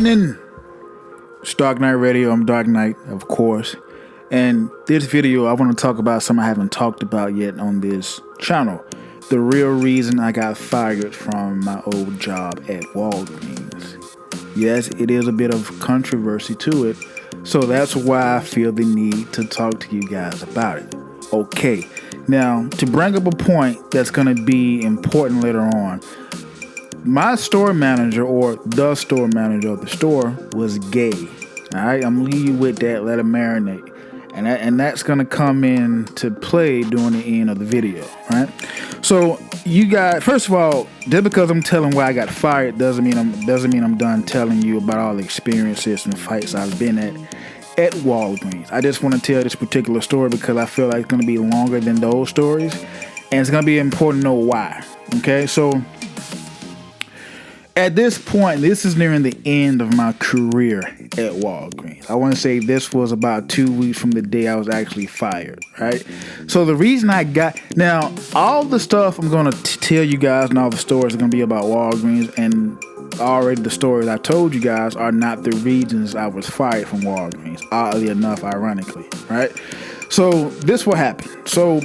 happening? It's Dark Knight Radio. I'm Dark Knight, of course. And this video, I want to talk about something I haven't talked about yet on this channel. The real reason I got fired from my old job at Walgreens. Yes, it is a bit of controversy to it. So that's why I feel the need to talk to you guys about it. Okay. Now, to bring up a point that's going to be important later on, my store manager, or the store manager of the store, was gay. All right, I'm leaving you with that. Let it marinate, and that's gonna come into play during the end of the video. Right. So you guys, first of all, just because I'm telling why I got fired doesn't mean I'm done telling you about all the experiences and fights I've been at Walgreens. I just want to tell this particular story because I feel like it's gonna be longer than those stories, and it's gonna be important to know why. Okay, so. At this point, this is nearing the end of my career at Walgreens. I want to say this was about 2 weeks from the day I was actually fired, right? So the reason now, all the stuff I'm going to tell you guys and all the stories are going to be about Walgreens, and already the stories I told you guys are not the reasons I was fired from Walgreens, oddly enough, ironically, right? So this will happen. So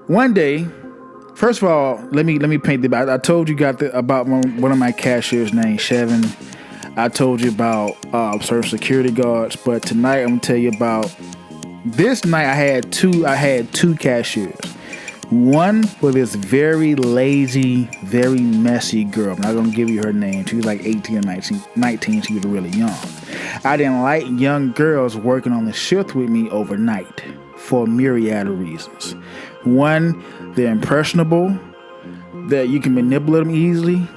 one day, first of all, let me paint the. I told you about one of my cashiers named Chevin. I told you about certain security guards, but tonight I'm gonna tell you about this night. I had two cashiers. One was this very lazy, very messy girl. I'm not gonna give you her name. She was like 18 or 19. She was really young. I didn't like young girls working on the shift with me overnight for a myriad of reasons. One, they're impressionable, that you can manipulate them easily.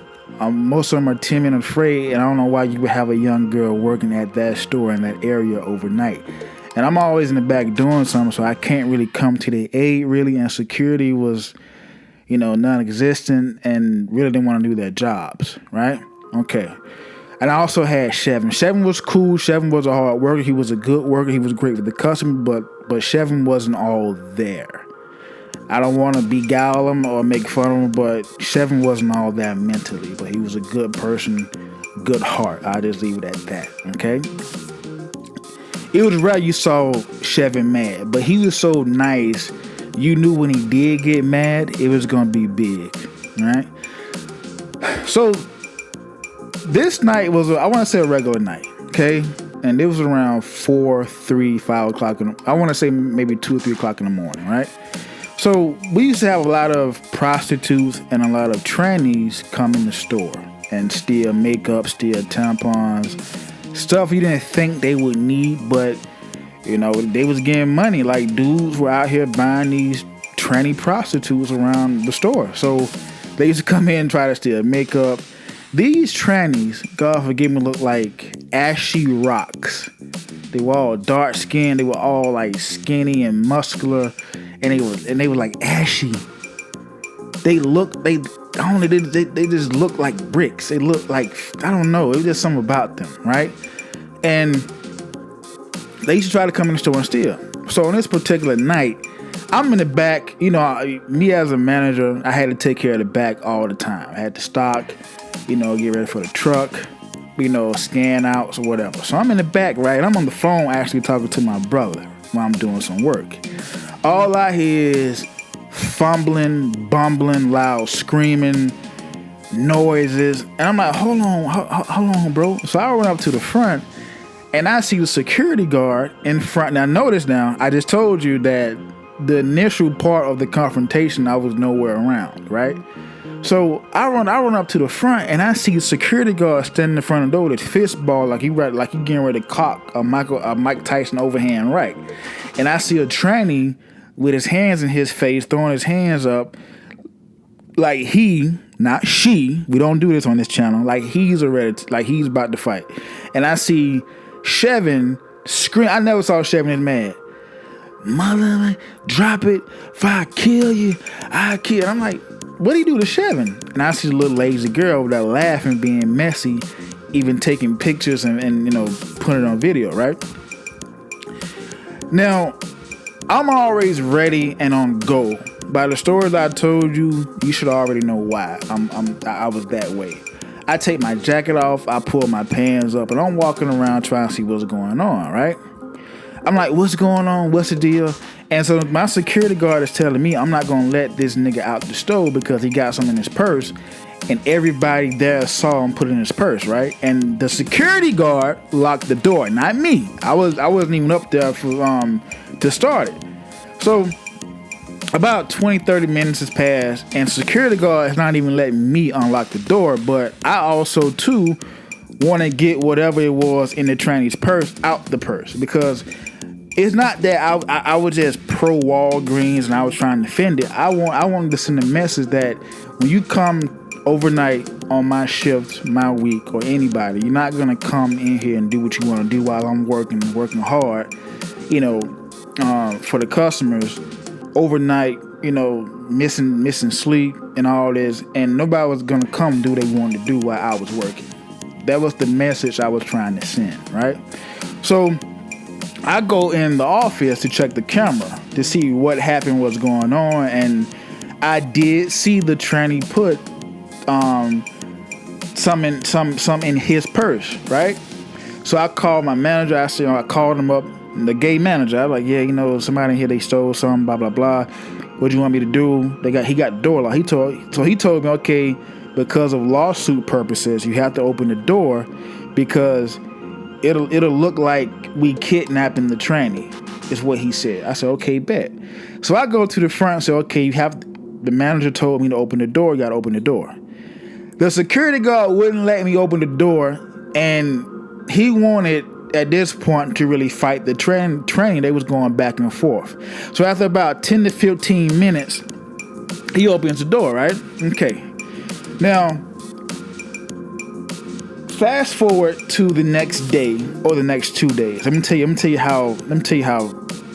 Most of them are timid and afraid, and I don't know why you would have a young girl working at that store in that area overnight. And I'm always in the back doing something, so I can't really come to their aid, really, and security was, non-existent and really didn't want to do their jobs, right? Okay. And I also had Chevin. Chevin was cool. Chevin was a hard worker. He was a good worker. He was great with the customer, but Chevin wasn't all there. I don't want to beguile him or make fun of him, but Chevin wasn't all that mentally. But he was a good person, good heart. I'll just leave it at that, okay? It was rare you saw Chevin mad, but he was so nice, you knew when he did get mad, it was going to be big, right? So this night was, I want to say, a regular night, okay? And it was around 4, 3, 5 o'clock. I want to say maybe 2 or 3 o'clock in the morning, right? So we used to have a lot of prostitutes and a lot of trannies come in the store and steal makeup, steal tampons, stuff you didn't think they would need, but they was getting money. Like dudes were out here buying these tranny prostitutes around the store. So they used to come in and try to steal makeup. These trannies, God forgive me, look like ashy rocks. They were all dark skinned. They were all like skinny and muscular. And they were like ashy. They just look like bricks. They look like, I don't know. It was just something about them, right? And they used to try to come in the store and steal. So on this particular night, I'm in the back. Me as a manager, I had to take care of the back all the time. I had to stock, get ready for the truck, scan outs or whatever. So I'm in the back, right? And I'm on the phone actually talking to my brother while I'm doing some work. All I hear is fumbling, bumbling, loud screaming, noises. And I'm like, hold on, bro. So I run up to the front and I see the security guard in front. Now notice I just told you that the initial part of the confrontation, I was nowhere around, right? So I run up to the front and I see the security guard standing in front of the door with his fist ball like he getting ready to cock a Mike Tyson overhand right. And I see a tranny with his hands in his face, throwing his hands up like he, not she, we don't do this on this channel, like he's about to fight. And I see Chevin scream. I never saw Chevin mad. Mother, drop it, if I kill you, I kill. I'm like, what do you do to Chevin? And I see the little lazy girl over there laughing, being messy, even taking pictures and putting it on video, right? Now, I'm always ready and on go. By the stories I told you, you should already know why I was that way. I take my jacket off, I pull my pants up, and I'm walking around trying to see what's going on, right? I'm like, what's going on? What's the deal? And so my security guard is telling me I'm not going to let this nigga out the store because he got something in his purse. And everybody there saw him put it in his purse, right? And the security guard locked the door, not me. I wasn't even up there for to start it. So about 20-30 minutes has passed, and security guard is not even letting me unlock the door. But I also too want to get whatever it was in the trainee's purse out the purse, because it's not that I was just pro Walgreens and I was trying to defend it. I wanted to send a message that when you come overnight on my shift, my week, or anybody, you're not gonna come in here and do what you want to do while I'm working hard, for the customers overnight, missing sleep and all this, and nobody was gonna come do what they wanted to do while I was working. That was the message I was trying to send, right? So I go in the office to check the camera to see what happened, what's going on, and I did see the trainee put some in his purse, right? So I called my manager. I called him up, the gay manager. I was like, yeah, somebody in here, they stole something, blah blah blah. What do you want me to do? He got the door locked. He told me, okay, because of lawsuit purposes, you have to open the door because it'll look like we kidnapping the trainee, is what he said. I said, okay, bet. So I go to the front and say, okay, the manager told me to open the door. You got to open the door. The security guard wouldn't let me open the door, and he wanted, at this point, to really fight the train. They was going back and forth. So after about 10 to 15 minutes, he opens the door, right? Okay. Now, fast forward to the next day or the next 2 days. Let me tell you how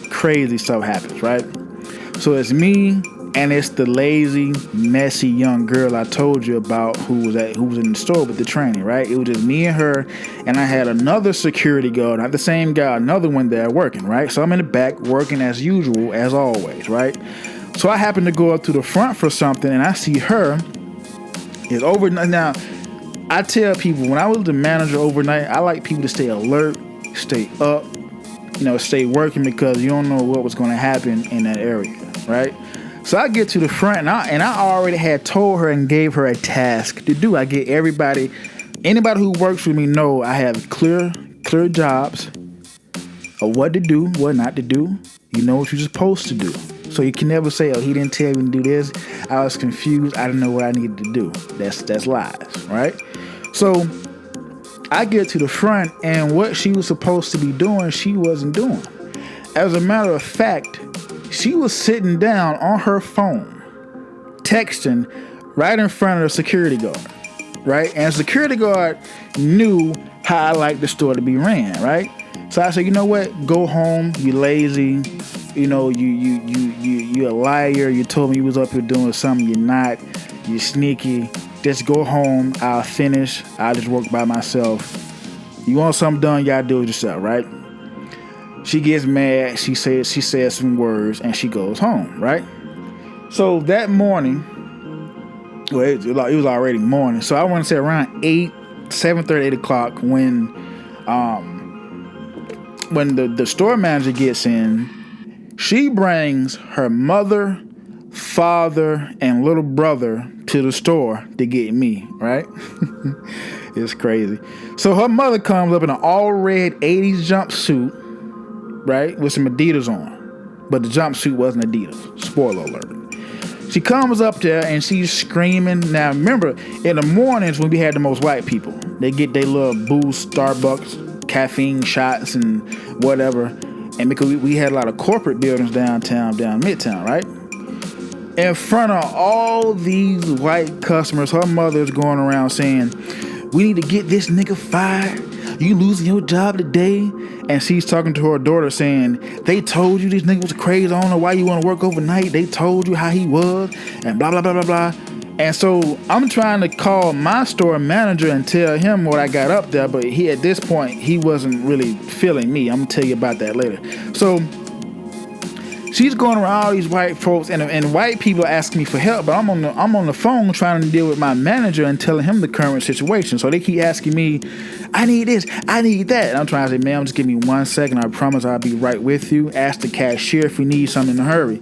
crazy stuff happens, right? So it's me, and it's the lazy, messy young girl I told you about who was in the store with the trainee, right? It was just me and her, and I had another security guard, not the same guy, another one there working, right? So I'm in the back working as usual, as always, right? So I happen to go up to the front for something, and I see her is over. Now, I tell people, when I was the manager overnight, I like people to stay alert, stay up, stay working, because you don't know what was going to happen in that area, right? So I get to the front, and I already had told her and gave her a task to do. I get anybody who works with me know I have clear jobs of what to do, what not to do. You know what you're supposed to do. So you can never say, oh, he didn't tell me to do this. I was confused. I didn't know what I needed to do. That's lies, right? So I get to the front, and what she was supposed to be doing, she wasn't doing. As a matter of fact, she was sitting down on her phone, texting right in front of the security guard, right? And the security guard knew how I like the store to be ran, right? So I said, you know what? Go home. You lazy. You a liar. You told me you was up here doing something. You're not. You're sneaky. Just go home. I'll finish. I'll just work by myself. You want something done? You gotta do it yourself, right? She gets mad. She says some words, and she goes home, right? So that morning, well, it was already morning. So I want to say around 7:30, 8 o'clock, when the store manager gets in, she brings her mother, father, and little brother to the store to get me, right? It's crazy. So her mother comes up in an all red 80s jumpsuit, right, with some Adidas on, but the jumpsuit wasn't Adidas. Spoiler alert. She comes up there and she's screaming. Now remember, in the mornings when we had the most white people, they get their little boost, Starbucks, caffeine shots and whatever. And because we had a lot of corporate buildings down Midtown, right? In front of all these white customers, her mother is going around saying, we need to get this nigga fired. You losing your job today? And she's talking to her daughter saying, they told you this nigga was crazy. I don't know why you want to work overnight. They told you how he was and blah, blah, blah, blah, blah. And so I'm trying to call my store manager and tell him what I got up there. But at this point, he wasn't really feeling me. I'm going to tell you about that later. So she's going around all these white folks, and white people asking me for help, but I'm on the phone trying to deal with my manager and telling him the current situation. So they keep asking me, I need this, I need that. And I'm trying to say, ma'am, just give me 1 second. I promise I'll be right with you. Ask the cashier if we need something in a hurry.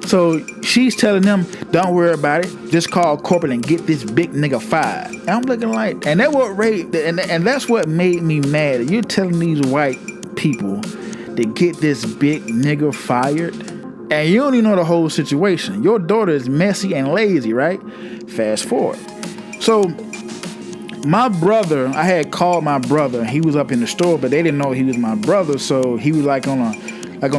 So she's telling them, don't worry about it. Just call corporate and get this big nigga fired. And I'm looking like, and that's what made me mad. You're telling these white people to get this big nigga fired, and you don't even know the whole situation. Your daughter is messy and lazy, right? Fast forward. So my brother, I had called my brother. He was up in the store, but they didn't know he was my brother. So he was like on a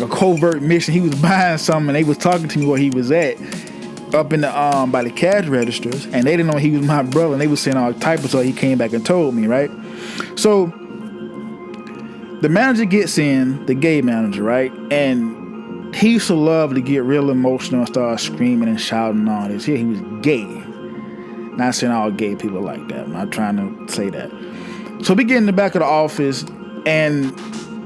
covert mission. He was buying something, and they was talking to me where he was at, up in the by the cash registers, and they didn't know he was my brother. And they was saying all type of stuff. He came back and told me, right? So the manager gets in, the gay manager, right? And he used to love to get real emotional and start screaming and shouting and all this. He was gay. Not saying all gay people are like that. I'm not trying to say that. So we get in the back of the office, and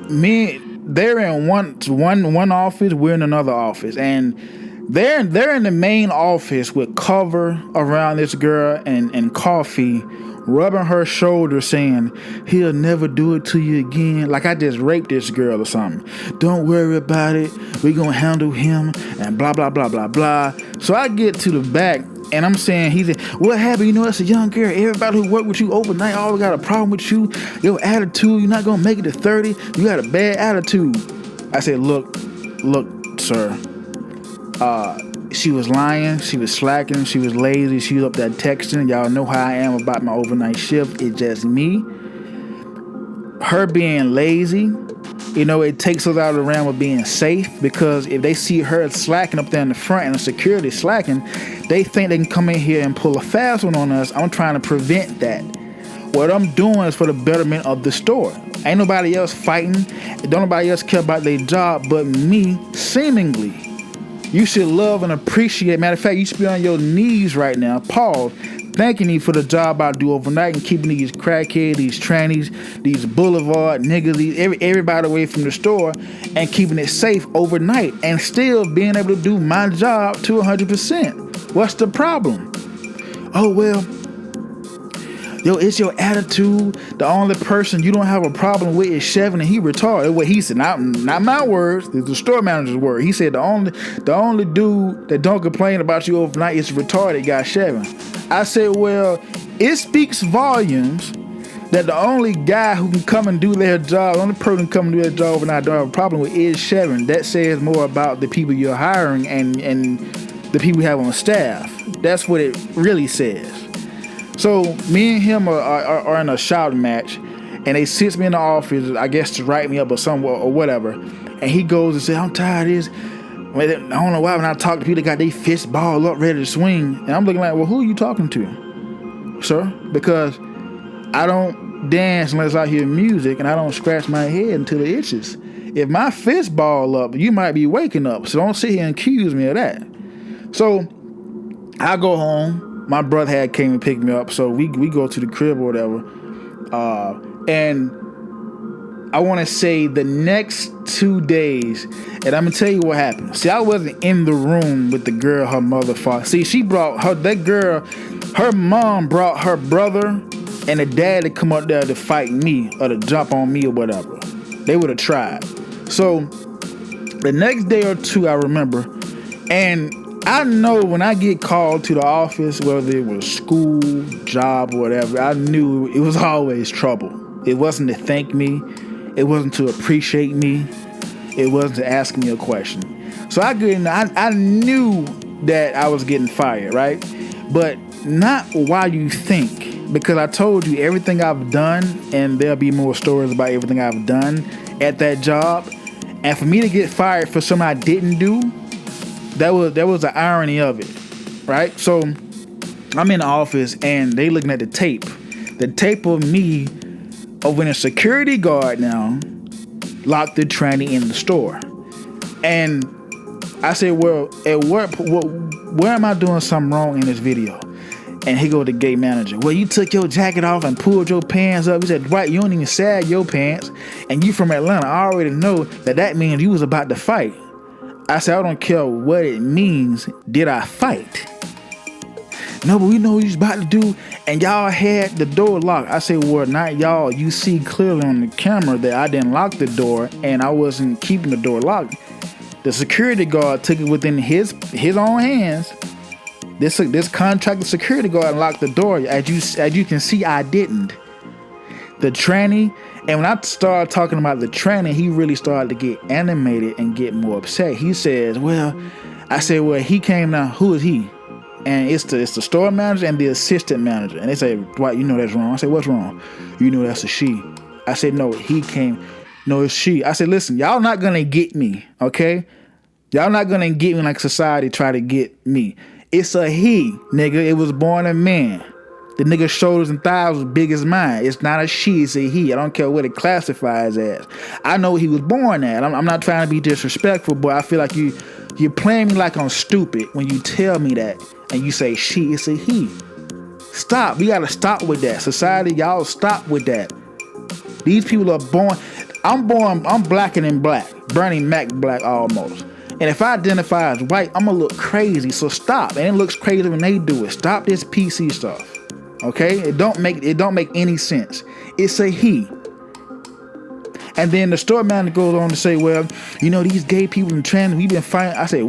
they're in one office, we're in another office. And they're in the main office with cover around this girl and coffee, rubbing her shoulder, saying, he'll never do it to you again. Like I just raped this girl or something. Don't worry about it. We're going to handle him and blah, blah, blah, blah, blah. So I get to the back and I'm saying, he said, what happened? You know, that's a young girl. Everybody who worked with you overnight always got a problem with you. Your attitude, you're not going to make it to 30. You got a bad attitude. I said, look, sir. She was lying, she was slacking, she was lazy, she was up there texting. Y'all know how I am about my overnight shift. It's just me. Her being lazy, you know, it takes us out of the realm of being safe, because if they see her slacking up there in the front and the security slacking, they think they can come in here and pull a fast one on us. I'm trying to prevent that. What I'm doing is for the betterment of the store. Ain't nobody else fighting. Don't nobody else care about their job but me, seemingly. You should love and appreciate. Matter of fact, you should be on your knees right now, Paul, thanking me for the job I do overnight and keeping these crackheads, these trannies, these boulevard niggas, everybody away from the store, and keeping it safe overnight, and still being able to do my job to 100%. What's the problem? Oh, well, yo, it's your attitude. The only person you don't have a problem with is Chevin, and he retarded. What he said, not my words. It's the store manager's word. He said the only dude that don't complain about you overnight is retarded guy, Chevin. I said, well, it speaks volumes that the only guy who can come and do their job, the only person who can come and do their job overnight don't have a problem with is Chevin. That says more about the people you're hiring and the people you have on staff. That's what it really says. So me and him are in a shouting match, and they sits me in the office, I guess to write me up or something or whatever. And he goes and says, I'm tired of this. I don't know why when I talk to people, they got their fist ball up ready to swing. And I'm looking like, well, who are you talking to, sir? Because I don't dance unless I hear music, and I don't scratch my head until it itches. If my fist ball up, you might be waking up. So don't sit here and accuse me of that. So I go home. My brother had came and picked me up, so we go to the crib or whatever. And I want to say the next 2 days, and I'm gonna tell you what happened. See, I wasn't in the room with the girl her mother fought. See, she brought her mom brought her brother and the dad to come up there to fight me or to jump on me or whatever. They would have tried. So the next day or two, I remember, and I know when I get called to the office, whether it was school, job, or whatever, I knew it was always trouble. It wasn't to thank me. It wasn't to appreciate me. It wasn't to ask me a question. So I knew that I was getting fired, right? But not while you think, because I told you everything I've done, and there'll be more stories about everything I've done at that job. And for me to get fired for something I didn't do, that was the irony of it, right? So I'm in the office and they looking at the tape of me of when a security guard now locked the tranny in the store. And I said, well, where am I doing something wrong in this video? And he go to the gate manager. Well, you took your jacket off and pulled your pants up. He said, Dwight, you don't even sag your pants. And you from Atlanta. I already know that means you was about to fight. I said, I don't care what it means. Did I fight? No, but we know what he's about to do. And y'all had the door locked. I said, well, not y'all. You see clearly on the camera that I didn't lock the door and I wasn't keeping the door locked. The security guard took it within his own hands. This contracted security guard locked the door. As you can see, I didn't. The tranny, and when I started talking about the tranny, he really started to get animated and get more upset. He says, well, I said, well, he came now. Who is he? And it's the store manager and the assistant manager. And they say, Dwight, you know that's wrong. I said, what's wrong? You know that's a she. I said, no, he came. No, it's she. I said, listen, y'all not going to get me, okay? Y'all not going to get me like society try to get me. It's a he, nigga. It was born a man. The nigga's shoulders and thighs was big as mine. It's not a she, it's a he. I don't care what it classifies as. I know what he was born at. I'm not trying to be disrespectful, but I feel like you're playing me like I'm stupid when you tell me that and you say she, it's a he. Stop. We gotta stop with that. Society, y'all stop with that. These people are born. I'm blacker than black. Bernie Mac black almost. And if I identify as white, I'm gonna look crazy. So stop. And it looks crazy when they do it. Stop this PC stuff. Okay? It don't make any sense. It's a he. And then the store manager goes on to say, well, you know, these gay people in trans, we been fighting. I said,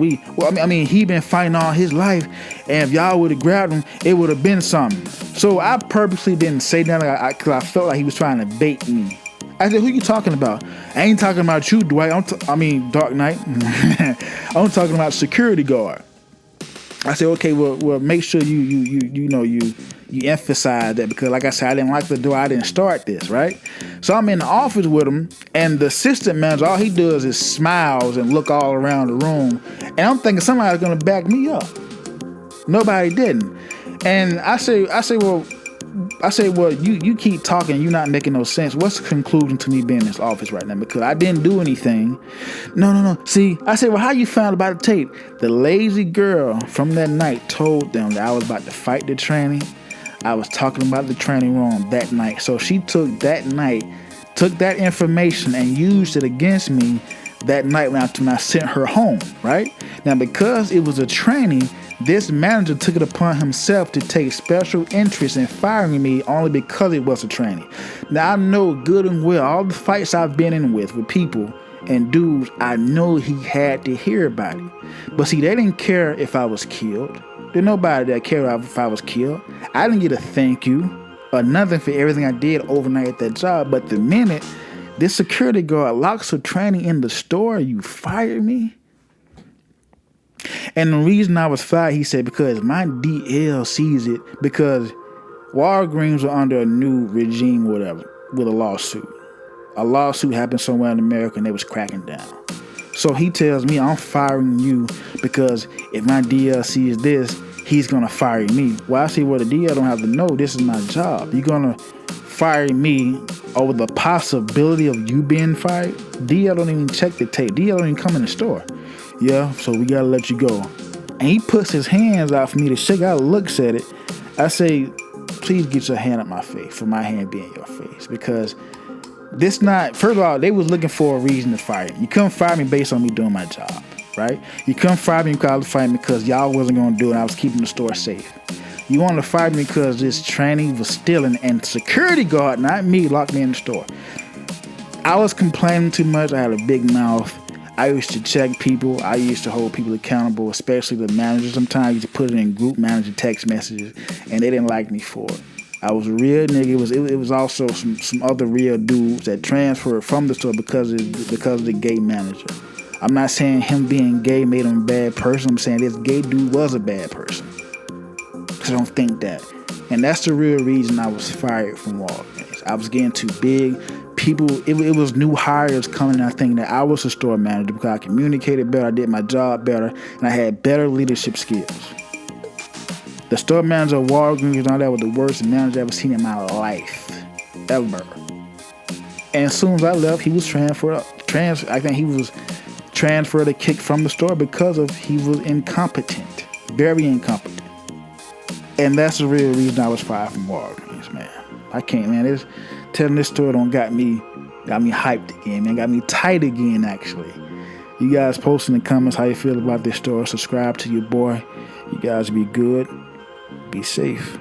he been fighting all his life. And if y'all would have grabbed him, it would have been something. So I purposely didn't say that because I felt like he was trying to bait me. I said, who you talking about? I ain't talking about you, Dwight. Dark Knight. I'm talking about security guard. I said, okay, well, make sure you emphasize that because, like I said, I didn't lock the door. I didn't start this, right? So I'm in the office with him, and the assistant manager, all he does is smiles and look all around the room. And I'm thinking somebody's gonna back me up. Nobody didn't. And I say, well, you keep talking, you're not making no sense. What's the conclusion to me being in this office right now? Because I didn't do anything. No. See, I said, well, how you found about the tape? The lazy girl from that night told them that I was about to fight the tranny. I was talking about the tranny wrong that night. So she took that information and used it against me that night when I sent her home, right? Now, because it was a tranny, this manager took it upon himself to take special interest in firing me only because it was a tranny. Now, I know good and well, all the fights I've been in with people and dudes, I know he had to hear about it. But see, they didn't care if I was killed. There's nobody that cared if I was killed. I didn't get a thank you or nothing for everything I did overnight at that job. But the minute this security guard locks a tranny in the store, you fired me? And the reason I was fired, he said, because my DL sees it, because Walgreens were under a new regime, whatever, with a lawsuit. A lawsuit happened somewhere in America and they was cracking down. So he tells me I'm firing you because if my DL sees this, he's going to fire me. Well, I say, well, the DL don't have to know. This is my job. You're going to fire me over the possibility of you being fired? DL don't even check the tape. DL don't even come in the store. Yeah, so we got to let you go. And he puts his hands out for me to shake. I looks at it. I say, please get your hand up my face for my hand being your face. Because this not, first of all, they was looking for a reason to fire me. You couldn't fire me based on me doing my job, right? You couldn't fire me because y'all wasn't going to do it and I was keeping the store safe. You wanted to fire me because this tranny was stealing and security guard, not me, locked me in the store. I was complaining too much. I had a big mouth. I used to check people. I used to hold people accountable, especially the managers. Sometimes I used to put it in group manager text messages, and they didn't like me for it. I was a real nigga. It was also some other real dudes that transferred from the store because of the gay manager. I'm not saying him being gay made him a bad person. I'm saying this gay dude was a bad person. I don't think that. And that's the real reason I was fired from Walgreens. I was getting too big. People, it was new hires coming, and I think that I was a store manager because I communicated better, I did my job better, and I had better leadership skills. The store manager of Walgreens and all that was the worst manager I've ever seen in my life. Ever. And as soon as I left, he was transferred, a kick from the store because he was incompetent. Very incompetent. And that's the real reason I was fired from Walgreens, man. I can't, man. Telling this story got me hyped again, man. Got me tight again, actually. You guys post in the comments how you feel about this story. Subscribe to your boy. You guys be good. Be safe.